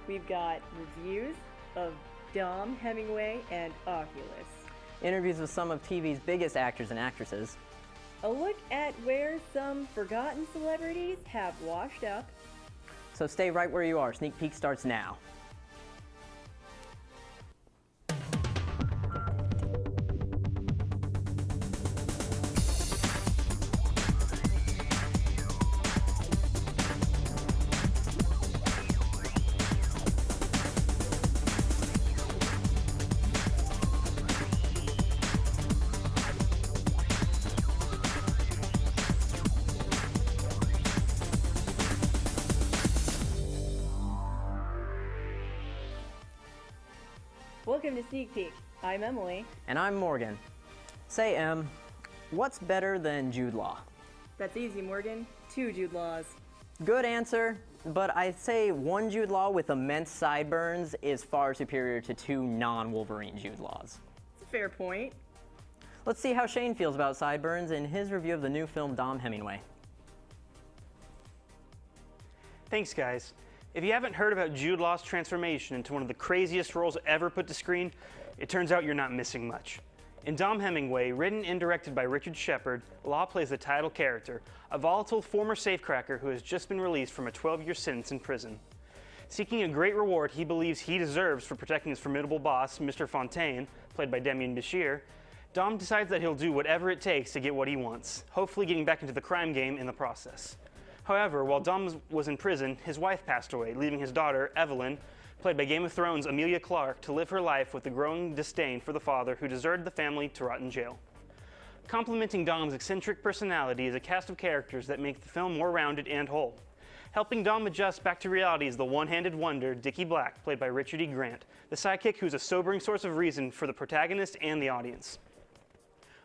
we've got reviews of Dom, Hemingway, and Oculus. Interviews with some of TV's biggest actors and actresses. A look at where some forgotten celebrities have washed up. So stay right where you are. Sneak Peek starts now. Welcome to Sneak Peek. I'm Emily. And I'm Morgan. Say, Em, what's better than Jude Law? That's easy, Morgan. 2 Jude Laws. Good answer, but I'd say 1 Jude Law with immense sideburns is far superior to 2 non-Wolverine Jude Laws. It's a fair point. Let's see how Shane feels about sideburns in his review of the new film Dom Hemingway. Thanks, guys. If you haven't heard about Jude Law's transformation into one of the craziest roles ever put to screen, it turns out you're not missing much. In Dom Hemingway, written and directed by Richard Shepard, Law plays the title character, a volatile former safecracker who has just been released from a 12-year sentence in prison. Seeking a great reward he believes he deserves for protecting his formidable boss, Mr. Fontaine, played by Demian Bichir, Dom decides that he'll do whatever it takes to get what he wants, hopefully getting back into the crime game in the process. However, while Dom was in prison, his wife passed away, leaving his daughter, Evelyn, played by Game of Thrones' Emilia Clarke, to live her life with a growing disdain for the father who deserted the family to rot in jail. Complementing Dom's eccentric personality is a cast of characters that make the film more rounded and whole. Helping Dom adjust back to reality is the one-handed wonder, Dickie Black, played by Richard E. Grant, the sidekick who's a sobering source of reason for the protagonist and the audience.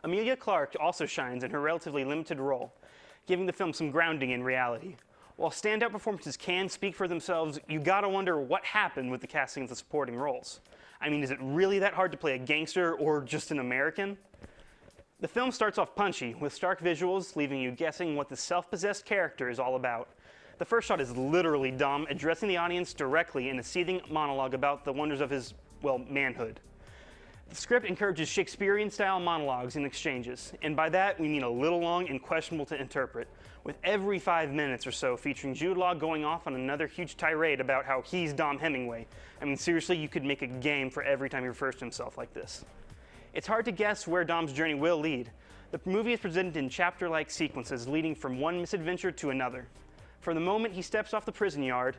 Emilia Clarke also shines in her relatively limited role, giving the film some grounding in reality. While standout performances can speak for themselves, you gotta wonder what happened with the casting of the supporting roles. I mean, is it really that hard to play a gangster or just an American? The film starts off punchy, with stark visuals leaving you guessing what the self-possessed character is all about. The first shot is literally Dom addressing the audience directly in a seething monologue about the wonders of his, well, manhood. The script encourages Shakespearean-style monologues and exchanges, and by that we mean a little long and questionable to interpret, with every 5 minutes or so featuring Jude Law going off on another huge tirade about how he's Dom Hemingway. I mean, seriously, you could make a game for every time he refers to himself like this. It's hard to guess where Dom's journey will lead. The movie is presented in chapter-like sequences leading from one misadventure to another. From the moment he steps off the prison yard,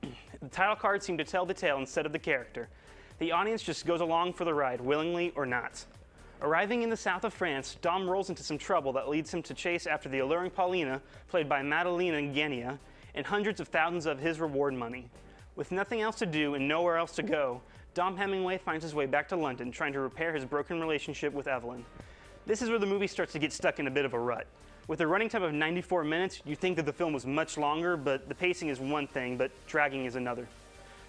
the title cards seem to tell the tale instead of the character. The audience just goes along for the ride, willingly or not. Arriving in the south of France, Dom rolls into some trouble that leads him to chase after the alluring Paulina, played by Madalena Guenia, and hundreds of thousands of his reward money. With nothing else to do and nowhere else to go, Dom Hemingway finds his way back to London, trying to repair his broken relationship with Evelyn. This is where the movie starts to get stuck in a bit of a rut. With a running time of 94 minutes, you'd think that the film was much longer, but the pacing is one thing, but dragging is another.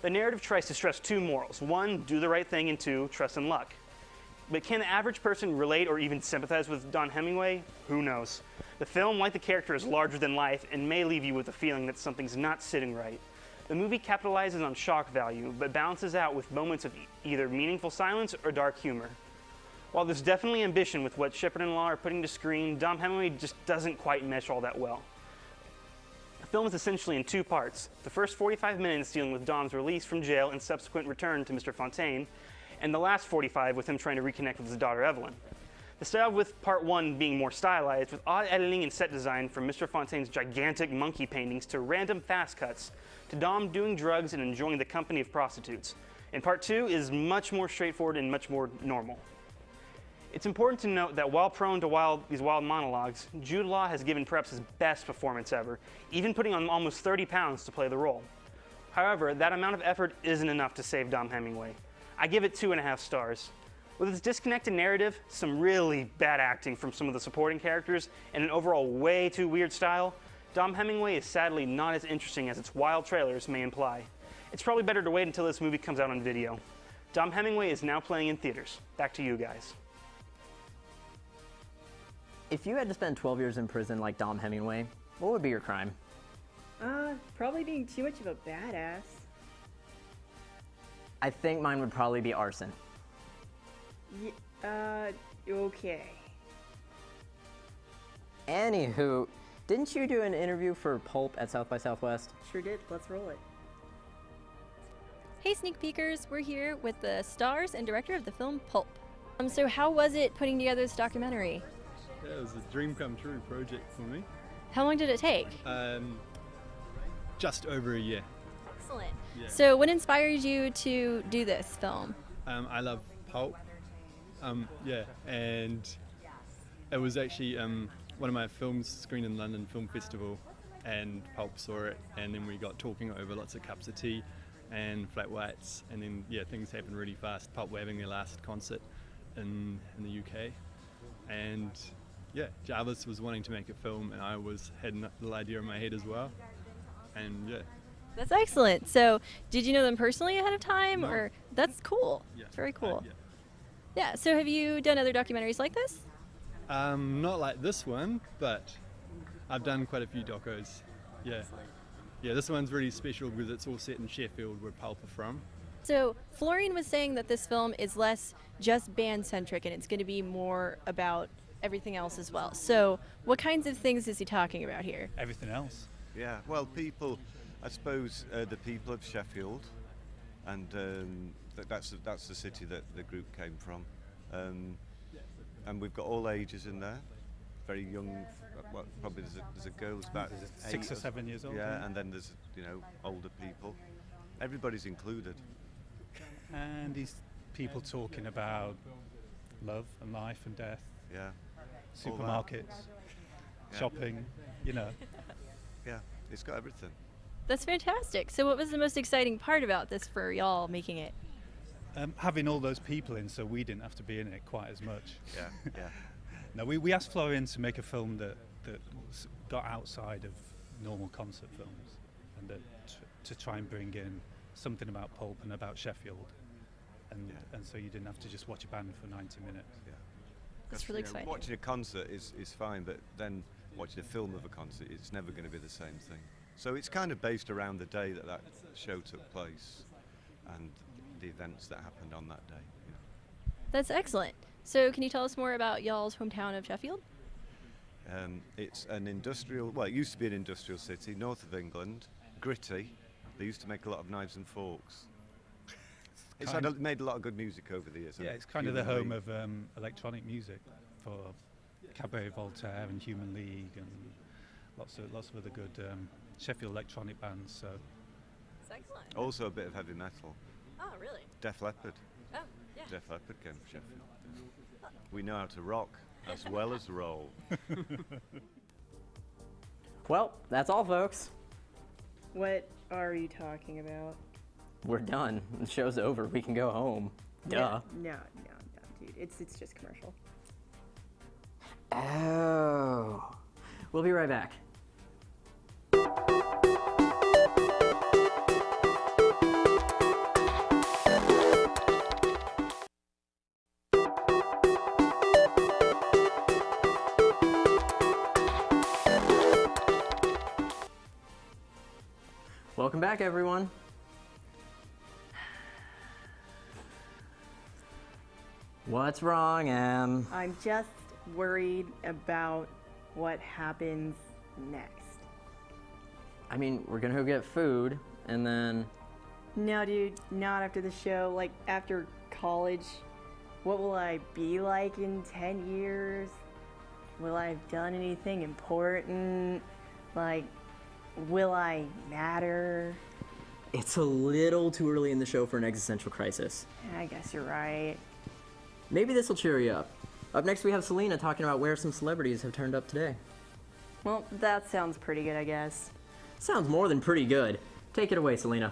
The narrative tries to stress 2 morals. 1, do the right thing, and 2, trust in luck. But can the average person relate or even sympathize with Dom Hemingway? Who knows? The film, like the character, is larger than life and may leave you with a feeling that something's not sitting right. The movie capitalizes on shock value, but balances out with moments of either meaningful silence or dark humor. While there's definitely ambition with what Shepard and Law are putting to screen, Dom Hemingway just doesn't quite mesh all that well. The film is essentially in 2 parts. The first 45 minutes dealing with Dom's release from jail and subsequent return to Mr. Fontaine, and the last 45 with him trying to reconnect with his daughter Evelyn. The style with part 1 being more stylized, with odd editing and set design from Mr. Fontaine's gigantic monkey paintings to random fast cuts, to Dom doing drugs and enjoying the company of prostitutes. And part 2 is much more straightforward and much more normal. It's important to note that while prone to these wild monologues, Jude Law has given perhaps his best performance ever, even putting on almost 30 pounds to play the role. However, that amount of effort isn't enough to save Dom Hemingway. I give it 2.5 stars. With its disconnected narrative, some really bad acting from some of the supporting characters, and an overall way too weird style, Dom Hemingway is sadly not as interesting as its wild trailers may imply. It's probably better to wait until this movie comes out on video. Dom Hemingway is now playing in theaters. Back to you guys. If you had to spend 12 years in prison like Dom Hemingway, what would be your crime? Probably being too much of a badass. I think mine would probably be arson. Okay. Anywho, didn't you do an interview for Pulp at South by Southwest? Sure did. Let's roll it. Hey sneak peekers, we're here with the stars and director of the film Pulp. So how was it putting together this documentary? Yeah, it was a dream come true project for me. How long did it take? Just over a year. Excellent. Yeah. So what inspired you to do this film? I love Pulp. Yeah, and it was actually one of my films screened in London Film Festival, and Pulp saw it, and then we got talking over lots of cups of tea and flat whites, and then yeah, things happened really fast. Pulp were having their last concert in the UK, and yeah, Jarvis was wanting to make a film, and I had a little idea in my head as well, and yeah. That's excellent. So did you know them personally ahead of time? No. Or that's cool. Yeah, It's very cool. yeah. Yeah, so have you done other documentaries like this? Not like this one, but I've done quite a few docos. Yeah. Yeah, this one's really special because it's all set in Sheffield, where Pulp are from. So Florian was saying that this film is less just band-centric and it's going to be more about everything else as well. So what kinds of things is he talking about here? Everything else. Yeah, well, people, I suppose the people of Sheffield, and that's the city that the group came from, and we've got all ages in there, very young. Well, probably there's a girl who's about 6 or 7 years old. yeah, and then there's older people. Everybody's included. And these people talking about love and life and death, Yeah, supermarkets, Yeah. shopping, you know. yeah, it's got everything. That's fantastic. So what was the most exciting part about this for y'all making it? Having all those people in, so we didn't have to be in it quite as much. Yeah, yeah. No, we asked Florian to make a film that got outside of normal concert films, and to try and bring in something about Pulp and about Sheffield, and so you didn't have to just watch a band for 90 minutes. Yeah. That's really exciting. Watching a concert is fine, but then watching a film of a concert, it's never going to be the same thing. So it's kind of based around the day that show took place and the events that happened on that day. You know. That's excellent. So can you tell us more about y'all's hometown of Sheffield? It's an industrial, well, it used to be an industrial city, north of England, gritty. They used to make a lot of knives and forks. It's made a lot of good music over the years. Yeah, it's kind of the home of electronic music for Cabaret Voltaire and Human League and lots of other good Sheffield electronic bands. So That's excellent. Also a bit of heavy metal. Oh, really? Def Leppard. Oh, yeah. Def Leppard came from Sheffield. We know how to rock as well as roll. Well, that's all, folks. What are you talking about? We're done. The show's over. We can go home. Duh. No, dude. It's just commercial. Oh. We'll be right back. Welcome back, everyone. What's wrong, Em? I'm just worried about what happens next. I mean, we're gonna go get food, and then... No, dude, not after the show. Like, after college, what will I be like in 10 years? Will I have done anything important? Like, will I matter? It's a little too early in the show for an existential crisis. I guess you're right. Maybe this will cheer you up. Up next, we have Selena talking about where some celebrities have turned up today. Well, that sounds pretty good, I guess. Sounds more than pretty good. Take it away, Selena.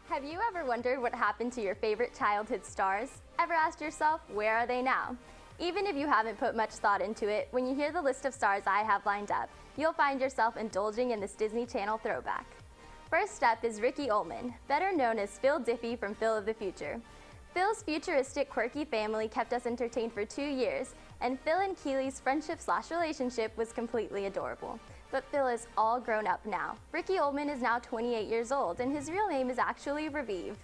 Have you ever wondered what happened to your favorite childhood stars? Ever asked yourself, where are they now? Even if you haven't put much thought into it, when you hear the list of stars I have lined up, you'll find yourself indulging in this Disney Channel throwback. First up is Ricky Ullman, better known as Phil Diffie from Phil of the Future. Phil's futuristic, quirky family kept us entertained for 2 years, and Phil and Keely's friendship/relationship was completely adorable. But Phil is all grown up now. Ricky Ullman is now 28 years old, and his real name is actually Raviv.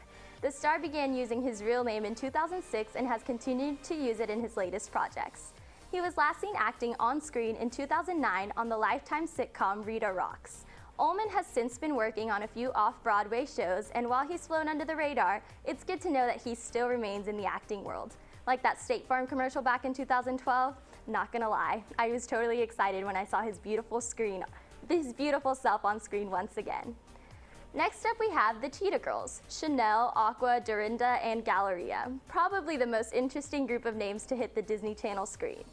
The star began using his real name in 2006 and has continued to use it in his latest projects. He was last seen acting on screen in 2009 on the Lifetime sitcom Rita Rocks. Ullman has since been working on a few off-Broadway shows, and while he's flown under the radar, it's good to know that he still remains in the acting world. Like that State Farm commercial back in 2012, not gonna lie, I was totally excited when I saw his beautiful self on screen once again. Next up we have the Cheetah Girls, Chanel, Aqua, Dorinda, and Galleria, probably the most interesting group of names to hit the Disney Channel screen.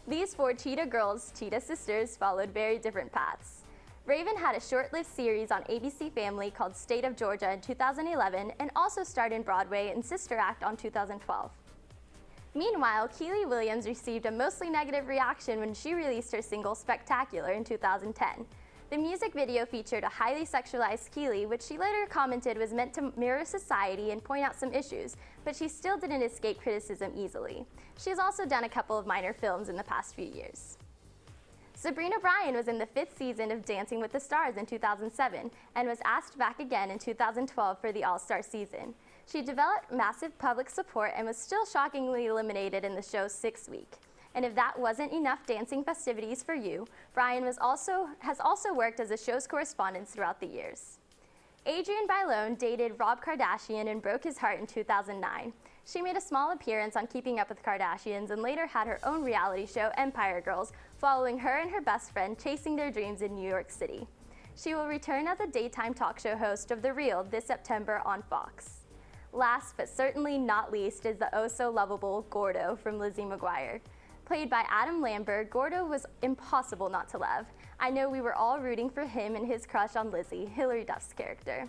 These 4 Cheetah Girls, Cheetah Sisters, followed very different paths. Raven had a short-lived series on ABC Family called State of Georgia in 2011 and also starred in Broadway in Sister Act on 2012. Meanwhile, Keely Williams received a mostly negative reaction when she released her single Spectacular in 2010. The music video featured a highly sexualized Keely, which she later commented was meant to mirror society and point out some issues, but she still didn't escape criticism easily. She's also done a couple of minor films in the past few years. Sabrina Bryan was in the 5th season of Dancing with the Stars in 2007 and was asked back again in 2012 for the All-Star season. She developed massive public support and was still shockingly eliminated in the show's 6th week. And if that wasn't enough dancing festivities for you, Bryan has also worked as a show's correspondent throughout the years. Adrienne Bailon dated Rob Kardashian and broke his heart in 2009. She made a small appearance on Keeping Up with the Kardashians and later had her own reality show, Empire Girls, following her and her best friend chasing their dreams in New York City. She will return as a daytime talk show host of The Real this September on Fox. Last but certainly not least is the oh-so-lovable Gordo from Lizzie McGuire. Played by Adam Lambert, Gordo was impossible not to love. I know we were all rooting for him and his crush on Lizzie, Hilary Duff's character.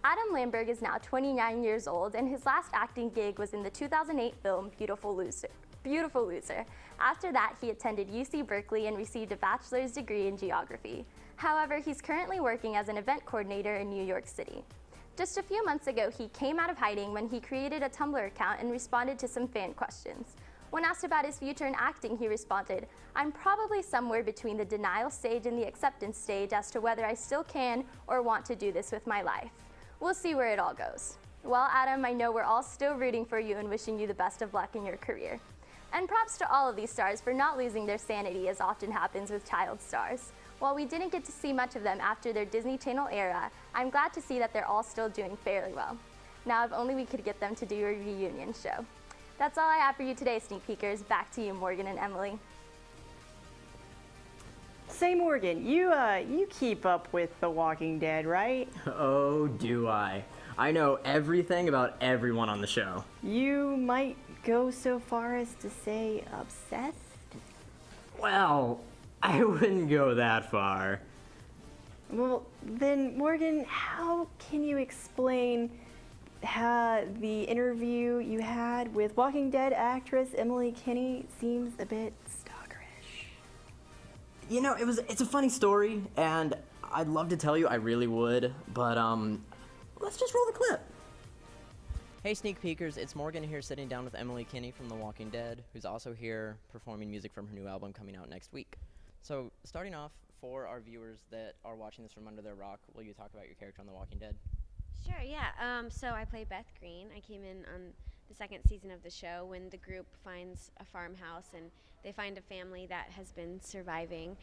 Adam Lambert is now 29 years old, and his last acting gig was in the 2008 film Beautiful Loser. After that, he attended UC Berkeley and received a bachelor's degree in geography. However, he's currently working as an event coordinator in New York City. Just a few months ago, he came out of hiding when he created a Tumblr account and responded to some fan questions. When asked about his future in acting, he responded, "I'm probably somewhere between the denial stage and the acceptance stage as to whether I still can or want to do this with my life. We'll see where it all goes." Well, Adam, I know we're all still rooting for you and wishing you the best of luck in your career. And props to all of these stars for not losing their sanity, as often happens with child stars. While we didn't get to see much of them after their Disney Channel era, I'm glad to see that they're all still doing fairly well. Now, if only we could get them to do a reunion show. That's all I have for you today, Sneak Peekers. Back to you, Morgan and Emily. Say, Morgan, you keep up with The Walking Dead, right? Oh, do I. I know everything about everyone on the show. You might go so far as to say obsessed? Well, I wouldn't go that far. Well, then, Morgan, how can you explain the interview you had with Walking Dead actress Emily Kinney seems a bit stalkerish? You know, it's a funny story, and I'd love to tell you, I really would, but let's just roll the clip. Hey Sneak Peekers, it's Morgan here sitting down with Emily Kinney from The Walking Dead, who's also here performing music from her new album coming out next week. So, starting off, for our viewers that are watching this from under their rock, will you talk about your character on The Walking Dead? Sure, yeah. So I play Beth Green. I came in on the 2nd season of the show when the group finds a farmhouse and they find a family that has been surviving.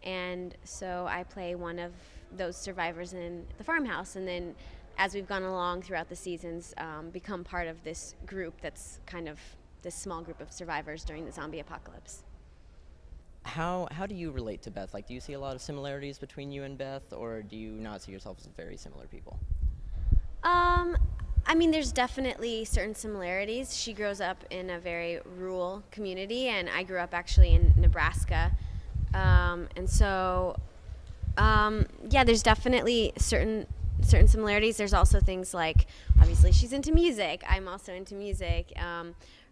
And so I play one of those survivors in the farmhouse. And then as we've gone along throughout the seasons, become part of this group that's kind of this small group of survivors during the zombie apocalypse. How do you relate to Beth? Like, do you see a lot of similarities between you and Beth, or do you not see yourself as very similar people? I mean, there's definitely certain similarities. She grows up in a very rural community, and I grew up actually in Nebraska. And so, yeah, there's definitely certain similarities. There's also things like, obviously, she's into music. I'm also into music.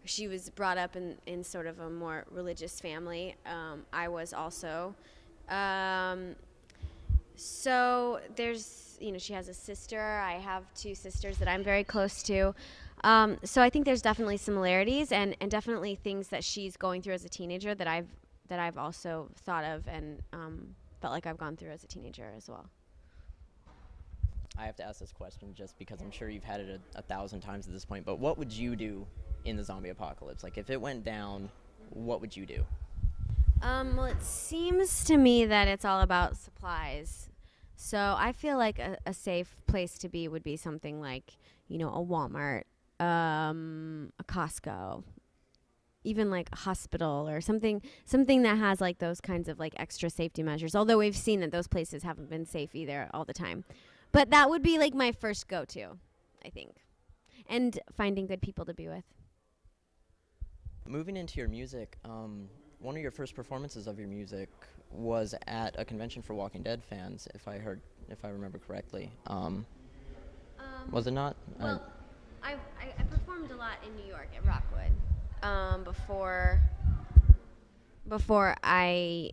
She was brought up in sort of a more religious family. I was also. So there's, she has a sister. I have 2 sisters that I'm very close to. So I think there's definitely similarities and definitely things that she's going through as a teenager that I've also thought of and felt like I've gone through as a teenager as well. I have to ask this question just because I'm sure you've had it a thousand times at this point, but what would you do in the zombie apocalypse? Like, if it went down, what would you do? Well, it seems to me that it's all about supplies. So I feel like a safe place to be would be something like, a Walmart, a Costco, even like a hospital or something that has like those kinds of like extra safety measures. Although we've seen that those places haven't been safe either all the time. But that would be like my first go-to, I think. And finding good people to be with. Moving into your music, one of your first performances of your music was at a convention for Walking Dead fans, if I remember correctly. Was it not? Well, I performed a lot in New York at Rockwood before I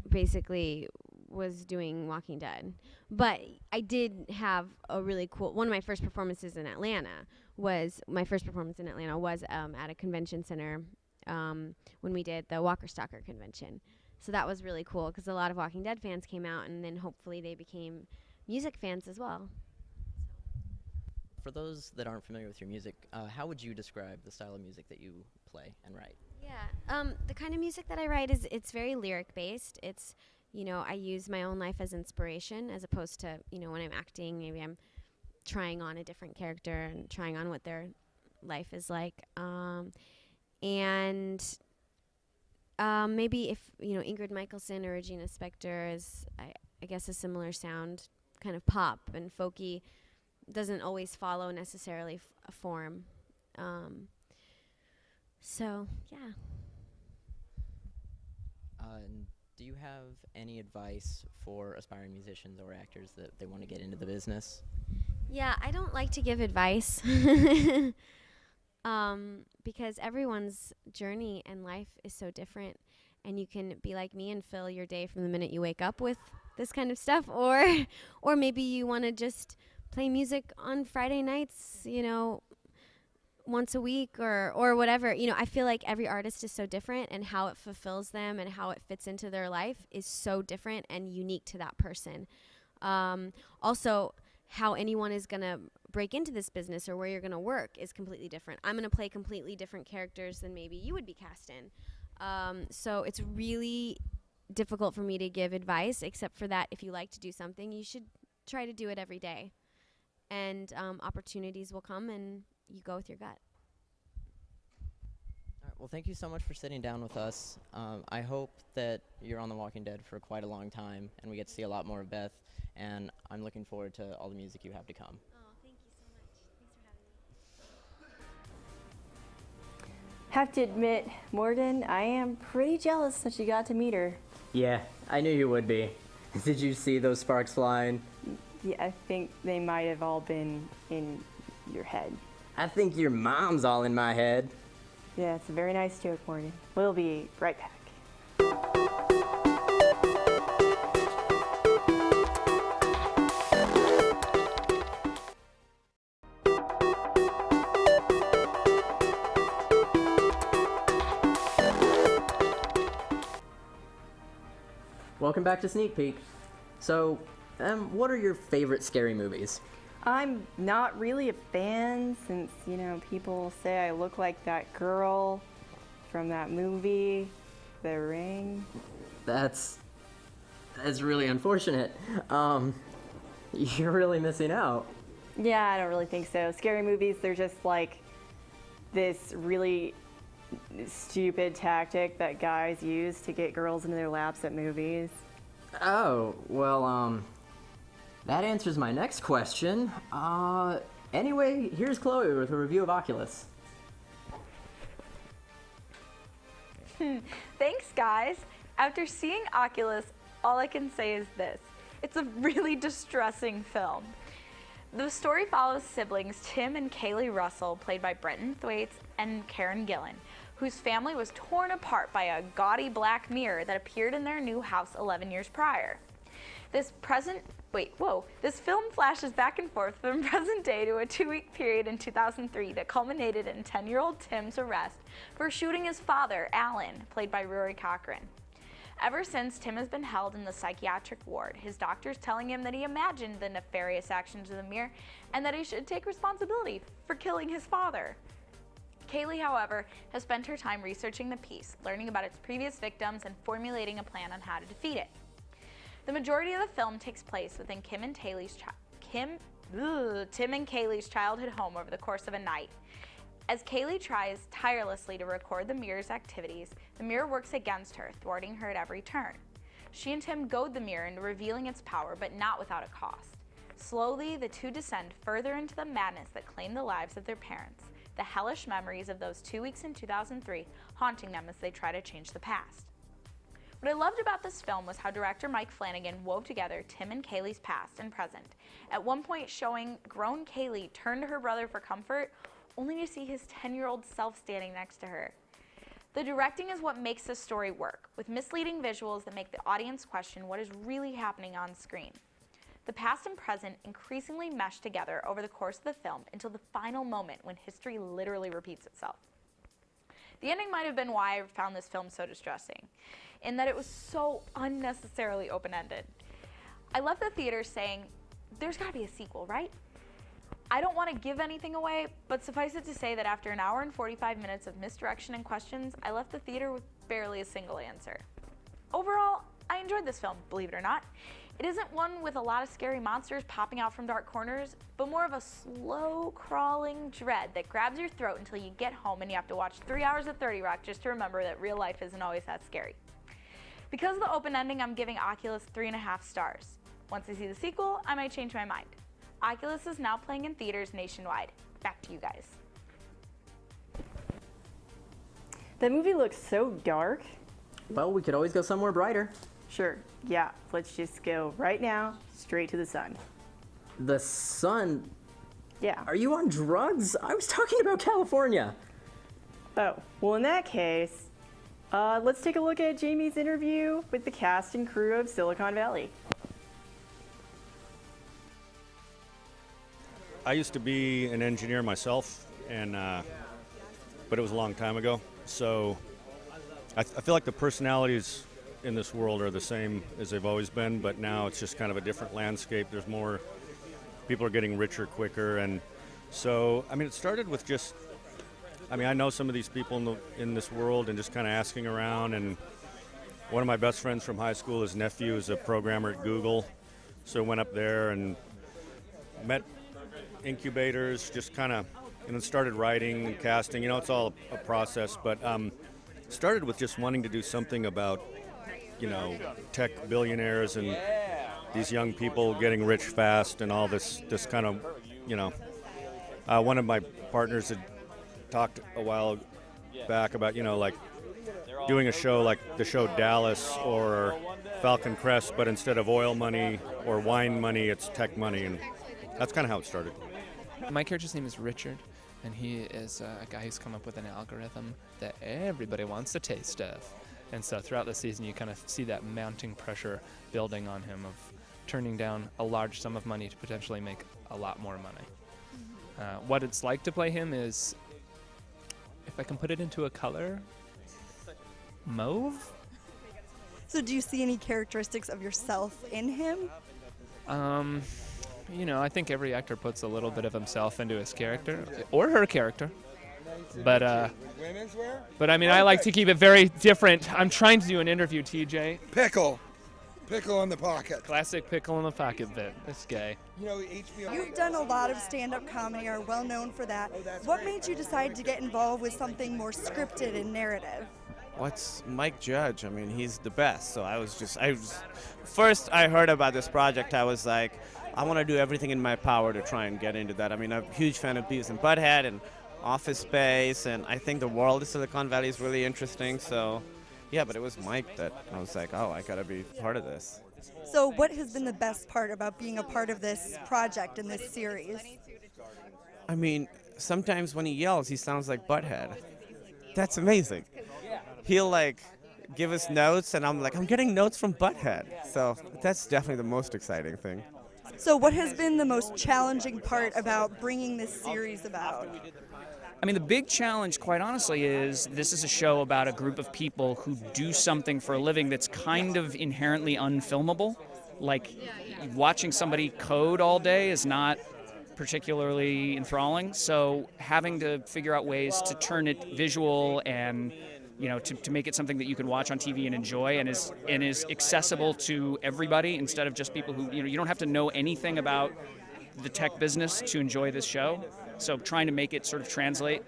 basically was doing Walking Dead. But I did have a really cool, one of my first performances in Atlanta was at a convention center when we did the Walker Stalker convention. So that was really cool because a lot of Walking Dead fans came out and then hopefully they became music fans as well. For those that aren't familiar with your music, how would you describe the style of music that you play and write? Yeah, the kind of music that I write it's very lyric based. It's, I use my own life as inspiration as opposed to, when I'm acting, maybe I'm trying on a different character and trying on what their life is like. And maybe if, Ingrid Michaelson or Regina Spektor is, I guess, a similar sound, kind of pop and folky, doesn't always follow necessarily a form. So, yeah. Do you have any advice for aspiring musicians or actors that they want to get into the business? Yeah, I don't like to give advice because everyone's journey and life is so different, and you can be like me and fill your day from the minute you wake up with this kind of stuff, or maybe you want to just play music on Friday nights, once a week or whatever. I feel like every artist is so different, and how it fulfills them and how it fits into their life is so different and unique to that person. Also, how anyone is going to break into this business or where you're going to work is completely different. I'm going to play completely different characters than maybe you would be cast in. So it's really difficult for me to give advice, except for that if you like to do something, you should try to do it every day. And opportunities will come and you go with your gut. All right, well, thank you so much for sitting down with us. I hope that you're on The Walking Dead for quite a long time and we get to see a lot more of Beth, and I'm looking forward to all the music you have to come. Oh, thank you so much. Thanks for having me. Have to admit, Morgan, I am pretty jealous that you got to meet her. Yeah, I knew you would be. Did you see those sparks flying? Yeah, I think they might have all been in your head. I think your mom's all in my head. Yeah, it's a very nice joke, Morgan. We'll be right back. Welcome back to Sneak Peek. So, what are your favorite scary movies? I'm not really a fan since, people say I look like that girl from that movie, The Ring. That's really unfortunate. You're really missing out. Yeah, I don't really think so. Scary movies, they're just like this really stupid tactic that guys use to get girls into their laps at movies. Oh, well, that answers my next question. Anyway, here's Chloe with a review of Oculus. Thanks, guys. After seeing Oculus, all I can say is this. It's a really distressing film. The story follows siblings Tim and Kaylee Russell, played by Brenton Thwaites and Karen Gillan, whose family was torn apart by a gaudy black mirror that appeared in their new house 11 years prior. This film flashes back and forth from present day to a 2-week period in 2003 that culminated in 10-year-old Tim's arrest for shooting his father, Alan, played by Rory Cochrane. Ever since, Tim has been held in the psychiatric ward, his doctors telling him that he imagined the nefarious actions of the mirror and that he should take responsibility for killing his father. Kaylee, however, has spent her time researching the piece, learning about its previous victims, and formulating a plan on how to defeat it. The majority of the film takes place within Tim and Kaylee's childhood home over the course of a night. As Kaylee tries tirelessly to record the mirror's activities, the mirror works against her, thwarting her at every turn. She and Tim goad the mirror into revealing its power, but not without a cost. Slowly, the two descend further into the madness that claimed the lives of their parents, the hellish memories of those 2 weeks in 2003 haunting them as they try to change the past. What I loved about this film was how director Mike Flanagan wove together Tim and Kaylee's past and present, at one point showing grown Kaylee turn to her brother for comfort, only to see his 10-year-old self standing next to her. The directing is what makes this story work, with misleading visuals that make the audience question what is really happening on screen. The past and present increasingly mesh together over the course of the film until the final moment when history literally repeats itself. The ending might have been why I found this film so distressing, in that it was so unnecessarily open-ended. I left the theater saying, there's gotta be a sequel, right? I don't want to give anything away, but suffice it to say that after an hour and 45 minutes of misdirection and questions, I left the theater with barely a single answer. Overall, I enjoyed this film, believe it or not. It isn't one with a lot of scary monsters popping out from dark corners, but more of a slow crawling dread that grabs your throat until you get home and you have to watch 3 hours of 30 Rock just to remember that real life isn't always that scary. Because of the open ending, I'm giving Oculus 3.5 stars. Once I see the sequel, I might change my mind. Oculus is now playing in theaters nationwide. Back to you guys. That movie looks so dark. Well, we could always go somewhere brighter. Sure, yeah, let's just go right now, straight to the sun. The sun? Yeah. Are you on drugs? I was talking about California. Oh, well in that case, let's take a look at Jamie's interview with the cast and crew of Silicon Valley. I used to be an engineer myself, but it was a long time ago. So I feel like the personalities in this world are the same as they've always been, but now it's just kind of a different landscape. There's more, people are getting richer quicker, and so, I mean, it started with just, I mean, I know some of these people in this world and just kind of asking around, and one of my best friends from high school, his nephew is a programmer at Google, so went up there and met incubators, just kind of, and then started writing and casting. You know, it's all a process, but started with just wanting to do something about, you know, tech billionaires and these young people getting rich fast and all this kind of, you know. One of my partners had talked a while back about, you know, like doing a show like the show Dallas or Falcon Crest, but instead of oil money or wine money, it's tech money, and that's kind of how it started. My character's name is Richard, and he is a guy who's come up with an algorithm that everybody wants a taste of. And so throughout the season, you kind of see that mounting pressure building on him of turning down a large sum of money to potentially make a lot more money. What it's like to play him is, if I can put it into a color, mauve? So do you see any characteristics of yourself in him? You know, I think every actor puts a little bit of himself into his character, or her character. But I mean, I like to keep it very different. I'm trying to do an interview, TJ. Pickle in the pocket. Classic pickle in the pocket bit. This guy. You know, HBO. You've done a lot of stand-up comedy, are well known for that. What made you decide to get involved with something more scripted and narrative? What's Mike Judge? I mean, he's the best. So first I heard about this project, I was like, I want to do everything in my power to try and get into that. I mean, I'm a huge fan of Beavis and Butthead and Office Space, and I think the world of Silicon Valley is really interesting. So, yeah, but it was Mike that I was like, oh, I got to be part of this. So what has been the best part about being a part of this project and this series? I mean, sometimes when he yells, he sounds like Butthead. That's amazing. He'll give us notes, and I'm like, I'm getting notes from Butthead. So that's definitely the most exciting thing. So what has been the most challenging part about bringing this series about? I mean, the big challenge, quite honestly, is this is a show about a group of people who do something for a living that's kind of inherently unfilmable. Like, watching somebody code all day is not particularly enthralling, so having to figure out ways to turn it visual and, you know, to make it something that you can watch on TV and enjoy and is accessible to everybody instead of just people who, you know, you don't have to know anything about the tech business to enjoy this show. So trying to make it sort of translate.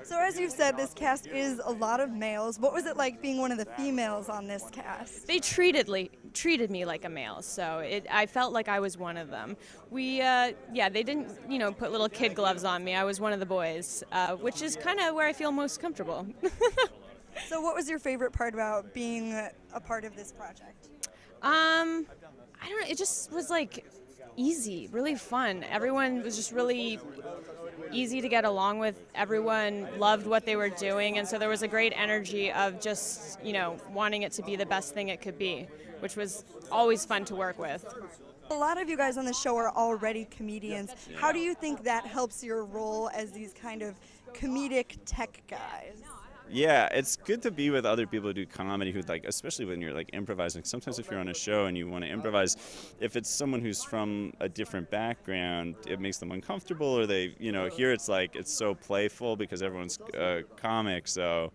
So as you've said, this cast is a lot of males. What was it like being one of the females on this cast? They treated me like a male, so I felt like I was one of them. They didn't, you know, put little kid gloves on me. I was one of the boys, which is kind of where I feel most comfortable. So what was your favorite part about being a part of this project? I don't know, it just was like easy, really fun. Everyone was just really easy to get along with. Everyone loved what they were doing, and so there was a great energy of just, you know, wanting it to be the best thing it could be, which was always fun to work with. A lot of you guys on the show are already comedians. How do you think that helps your role as these kind of comedic tech guys? Yeah, it's good to be with other people who do comedy, who like, especially when you're like improvising. Sometimes if you're on a show and you want to improvise, if it's someone who's from a different background, it makes them uncomfortable, or they, you know, here it's like it's so playful because everyone's comic, so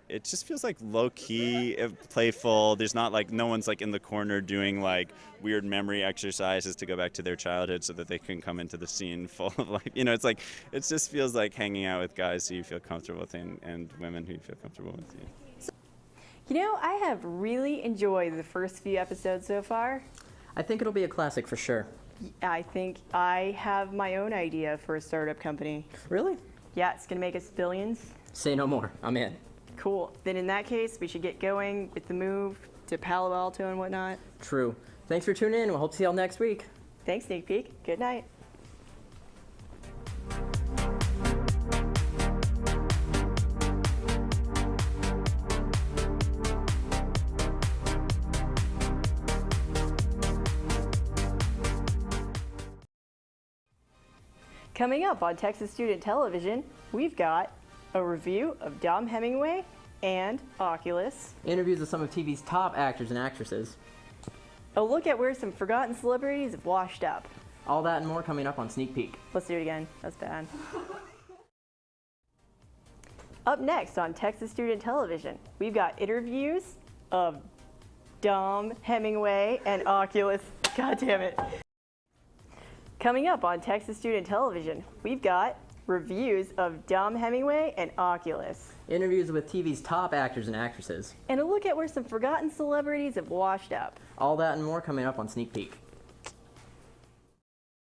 it just feels like low-key, playful. There's not like, no one's like in the corner doing like weird memory exercises to go back to their childhood so that they can come into the scene full of like, you know, it's like, it just feels like hanging out with guys who you feel comfortable with and women who you feel comfortable with. Yeah. You know, I have really enjoyed the first few episodes so far. I think it'll be a classic for sure. I think I have my own idea for a startup company. Really? Yeah, it's gonna make us billions. Say no more. I'm in. Cool. Then in that case, we should get going with the move to Palo Alto and whatnot. True. Thanks for tuning in. We'll hope to see y'all next week. Thanks, Sneak Peek. Good night. Coming up on Texas Student Television, we've got a review of Dom Hemingway and Oculus. Interviews with some of TV's top actors and actresses. A look at where some forgotten celebrities have washed up. All that and more coming up on Sneak Peek. Let's do it again. That's bad. Up next on Texas Student Television, we've got interviews of Dom Hemingway and Oculus. God damn it. Coming up on Texas Student Television, we've got reviews of Dom Hemingway and Oculus. Interviews with TV's top actors and actresses. And a look at where some forgotten celebrities have washed up. All that and more coming up on Sneak Peek.